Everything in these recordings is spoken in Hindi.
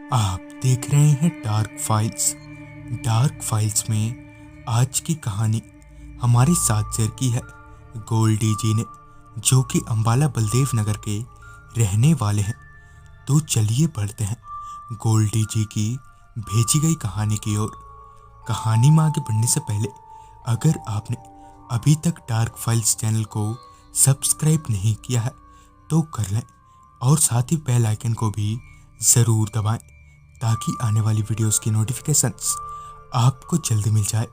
आप देख रहे हैं डार्क फाइल्स। डार्क फाइल्स में आज की कहानी हमारे साथ शेयर की है गोल्डी जी ने, जो कि अंबाला बलदेव नगर के रहने वाले हैं। तो चलिए बढ़ते हैं गोल्डी जी की भेजी गई कहानी की ओर। कहानी में आगे बढ़ने से पहले अगर आपने अभी तक डार्क फाइल्स चैनल को सब्सक्राइब नहीं किया है तो कर लें और साथ ही बेल आइकन को भी ज़रूर दबाएं ताकि आने वाली वीडियोस की नोटिफिकेशंस आपको जल्दी मिल जाए।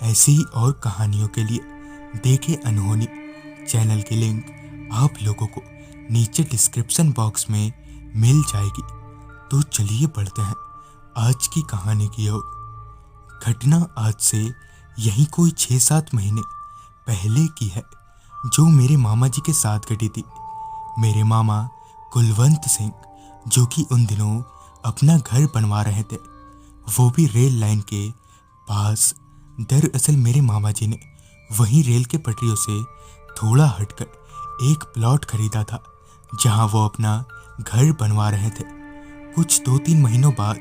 ऐसी ही और कहानियों के लिए देखें अनहोनी चैनल की लिंक आप लोगों को नीचे डिस्क्रिप्शन बॉक्स में मिल जाएगी। तो चलिए बढ़ते हैं आज की कहानी की ओर। घटना आज से यही कोई 6-7 महीने पहले की है, जो मेरे मामा जी के साथ घटी थी। मेरे मामा कुलवंत सिंह, जो कि उन दिनों अपना घर बनवा रहे थे, वो भी रेल लाइन के पास। दरअसल मेरे मामा जी ने वहीं रेल के पटरियों से थोड़ा हटकर एक प्लॉट खरीदा था, जहां वो अपना घर बनवा रहे थे। कुछ 2-3 महीनों बाद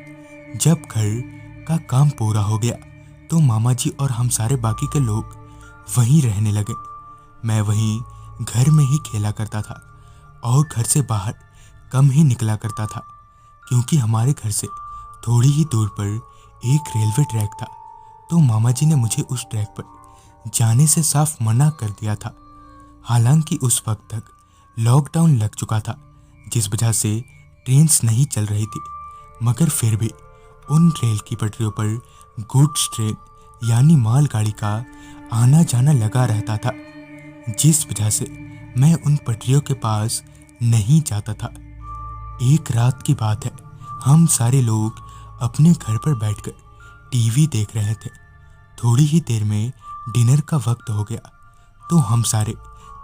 जब घर का काम पूरा हो गया तो मामा जी और हम सारे बाकी के लोग वहीं रहने लगे। मैं वहीं घर में ही खेला करता था और घर से बाहर कम ही निकला करता था, क्योंकि हमारे घर से थोड़ी ही दूर पर एक रेलवे ट्रैक था। तो मामा जी ने मुझे उस ट्रैक पर जाने से साफ मना कर दिया था। हालांकि उस वक्त तक लॉकडाउन लग चुका था, जिस वजह से ट्रेन्स नहीं चल रही थी, मगर फिर भी उन रेल की पटरियों पर गुड्स ट्रेन यानी मालगाड़ी का आना जाना लगा रहता था, जिस वजह से मैं उन पटरियों के पास नहीं जाता था। एक रात की बात है, हम सारे लोग अपने घर पर बैठकर टीवी देख रहे थे। थोड़ी ही देर में डिनर का वक्त हो गया तो हम सारे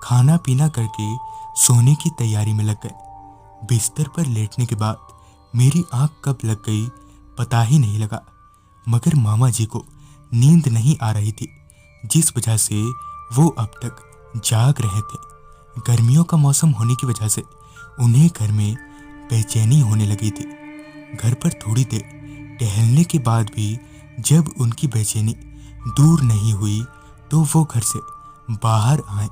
खाना पीना करके सोने की तैयारी में लग गए। बिस्तर पर लेटने के बाद मेरी आंख कब लग गई पता ही नहीं लगा, मगर मामा जी को नींद नहीं आ रही थी, जिस वजह से वो अब तक जाग रहे थे। गर्मियों का मौसम होने की वजह से उन्हें घर में बेचैनी होने लगी थी। घर पर थोड़ी देर टहलने के बाद भी जब उनकी बेचैनी दूर नहीं हुई तो वो घर से बाहर आए,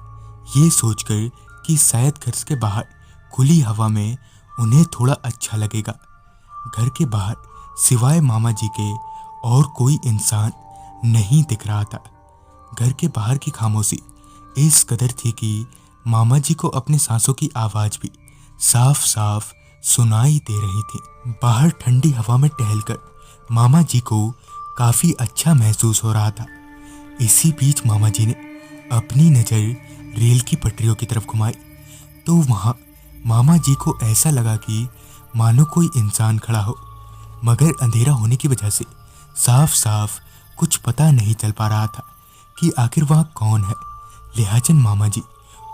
ये सोचकर कि शायद घर के बाहर खुली हवा में उन्हें थोड़ा अच्छा लगेगा। घर के बाहर सिवाय मामा जी के और कोई इंसान नहीं दिख रहा था। घर के बाहर की खामोशी इस कदर थी कि मामा जी को अपने सांसों की आवाज़ भी साफ साफ सुनाई दे रही थी। बाहर ठंडी हवा में टहलकर मामा जी को काफ़ी अच्छा महसूस हो रहा था। इसी बीच मामा जी ने अपनी नज़र रेल की पटरियों की तरफ घुमाई तो वहाँ मामा जी को ऐसा लगा कि मानो कोई इंसान खड़ा हो, मगर अंधेरा होने की वजह से साफ साफ कुछ पता नहीं चल पा रहा था कि आखिर वहाँ कौन है। लिहाजन मामा जी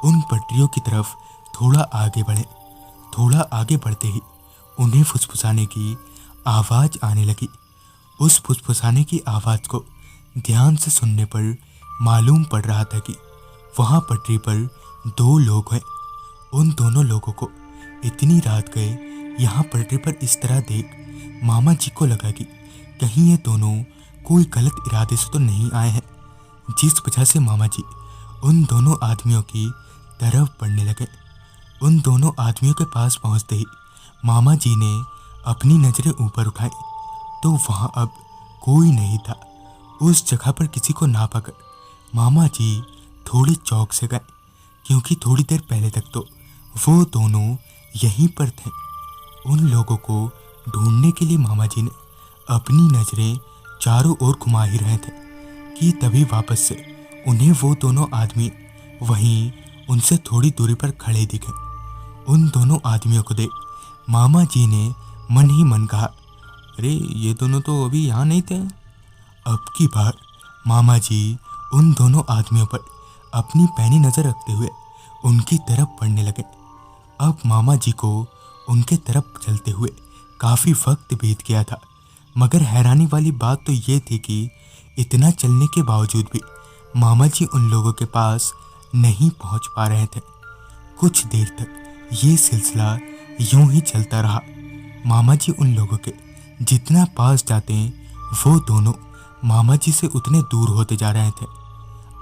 उन पटरियों की तरफ थोड़ा आगे बढ़े। थोड़ा आगे बढ़ते ही उन्हें फुसफुसाने की आवाज़ आने लगी। उस फुसफुसाने की आवाज़ को ध्यान से सुनने पर मालूम पड़ रहा था कि वहाँ पटरी पर 2 लोग हैं। उन दोनों लोगों को इतनी रात गए यहाँ पटरी पर इस तरह देख मामा जी को लगा कि कहीं ये दोनों कोई गलत इरादे से तो नहीं आए हैं, जिस वजह से मामा जी उन दोनों आदमियों की तरफ बढ़ने लगे। उन दोनों आदमियों के पास पहुंचते ही मामा जी ने अपनी नज़रें ऊपर उठाई तो वहां अब कोई नहीं था। उस जगह पर किसी को ना पाकर मामा जी थोड़े चौंक से गए, क्योंकि थोड़ी देर पहले तक तो वो दोनों यहीं पर थे। उन लोगों को ढूंढने के लिए मामा जी ने अपनी नज़रें चारों ओर घुमा ही रहे थे कि तभी वापस से उन्हें वो दोनों आदमी वहीं उनसे थोड़ी दूरी पर खड़े दिखे। उन दोनों आदमियों को देख मामा जी ने मन ही मन कहा, अरे ये दोनों तो अभी यहाँ नहीं थे। अब की बार मामा जी उन दोनों आदमियों पर अपनी पैनी नज़र रखते हुए उनकी तरफ बढ़ने लगे। अब मामा जी को उनके तरफ चलते हुए काफ़ी वक्त बीत गया था, मगर हैरानी वाली बात तो ये थी कि इतना चलने के बावजूद भी मामा जी उन लोगों के पास नहीं पहुंच पा रहे थे। कुछ देर तक ये सिलसिला यूं ही चलता रहा। मामा जी उन लोगों के जितना पास जाते हैं वो दोनों मामा जी से उतने दूर होते जा रहे थे।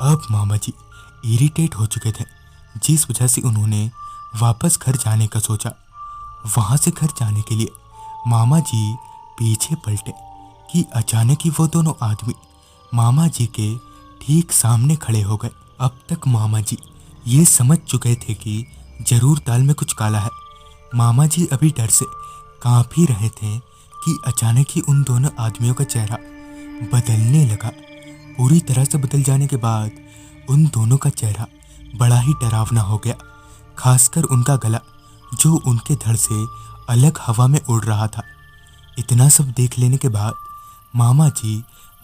अब मामा जी इरिटेट हो चुके थे, जिस वजह से उन्होंने वापस घर जाने का सोचा। वहां से घर जाने के लिए मामा जी पीछे पलटे कि अचानक ही वो दोनों आदमी मामा जी के ठीक सामने खड़े हो गए। अब तक मामा जी ये समझ चुके थे कि जरूर दाल में कुछ काला है। मामा जी अभी डर से कांप ही रहे थे कि अचानक ही उन दोनों आदमियों का चेहरा बदलने लगा। पूरी तरह से बदल जाने के बाद उन दोनों का चेहरा बड़ा ही डरावना हो गया, खासकर उनका गला जो उनके धड़ से अलग हवा में उड़ रहा था। इतना सब देख लेने के बाद मामा जी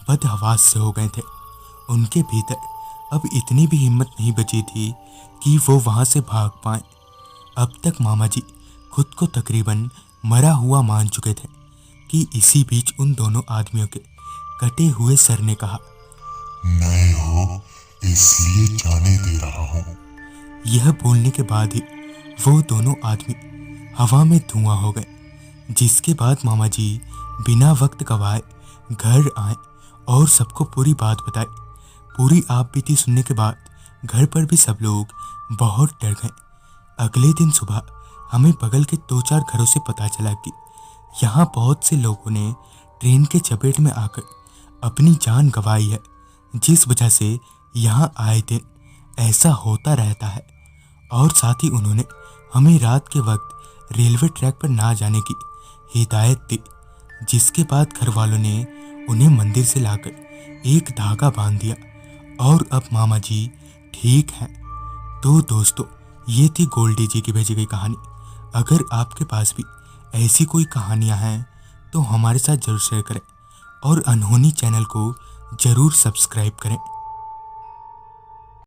बदहवास से हो गए थे। उनके भीतर अब इतनी भी हिम्मत नहीं बची थी कि वो वहां से भाग पाए। अब तक मामा जी खुद को तकरीबन मरा हुआ मान चुके थे कि इसी बीच उन दोनों आदमियों के कटे हुए सर ने कहा, नए हो इसलिए जाने दे रहा हूँ। यह बोलने के बाद ही वो दोनों आदमी हवा में धुआं हो गए। जिसके बाद मामा जी बिना वक्त गवाए घर आए और सबको पूरी बात बताई। पूरी आप बीती सुनने के बाद घर पर भी सब लोग बहुत डर गए। अगले दिन सुबह हमें बगल के 2-4 घरों से पता चला कि यहाँ बहुत से लोगों ने ट्रेन के चपेट में आकर अपनी जान गंवाई है, जिस वजह से यहाँ आए दिन ऐसा होता रहता है। और साथ ही उन्होंने हमें रात के वक्त रेलवे ट्रैक पर ना जाने की हिदायत दी, जिसके बाद घर वालों ने उन्हें मंदिर से लाकर एक धागा बांध दिया और अब मामा जी ठीक हैं। तो दोस्तों, ये थी गोल्डी जी की भेजी गई कहानी। अगर आपके पास भी ऐसी कोई कहानियाँ हैं तो हमारे साथ ज़रूर शेयर करें और अनहोनी चैनल को ज़रूर सब्सक्राइब करें।